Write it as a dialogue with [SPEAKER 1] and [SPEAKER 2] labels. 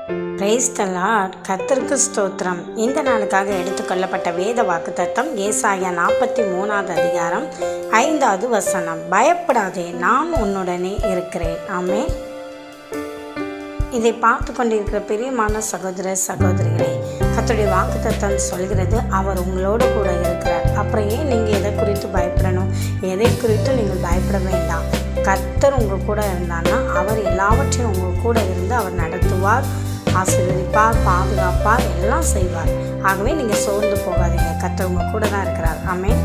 [SPEAKER 1] Praise the Lord. கர்த்தருக்கு ஸ்தோத்திரம். இந்த நாளுக்காக எடுத்துக்கொள்ளப்பட்ட வேத வாக்குத்தத்தம் ஏசாயா 43வது அதிகாரம் 5வது வசனம். பயப்படாதே, நான் உன்னுடனே இருக்கிறேன். ஆமென். இதை பார்த்து கொண்டிருக்கிற பிரியமான சகோதர சகோதரிகளே, கர்த்தருடைய வாக்குத்தத்தம் சொல்கிறது அவர் உங்களோடு கூட இருக்கிறார். அப்புறம் ஏன் நீங்கள் எதை குறித்து பயப்படணும்? எதை குறித்து நீங்கள் பயப்பட வேண்டாம். கர்த்தர் உங்கள் கூட இருந்தான்னா அவர் எல்லாவற்றையும் உங்கள் கூட இருந்து அவர் நடத்துவார், ஆசீர்வதிப்பார், பாதுகாப்பார், எல்லாம் செய்வார். ஆகவே நீங்கள் சோர்ந்து போகாதீங்க. கர்த்தர் உங்கள் கூட தான் இருக்கிறார். ஆமென்.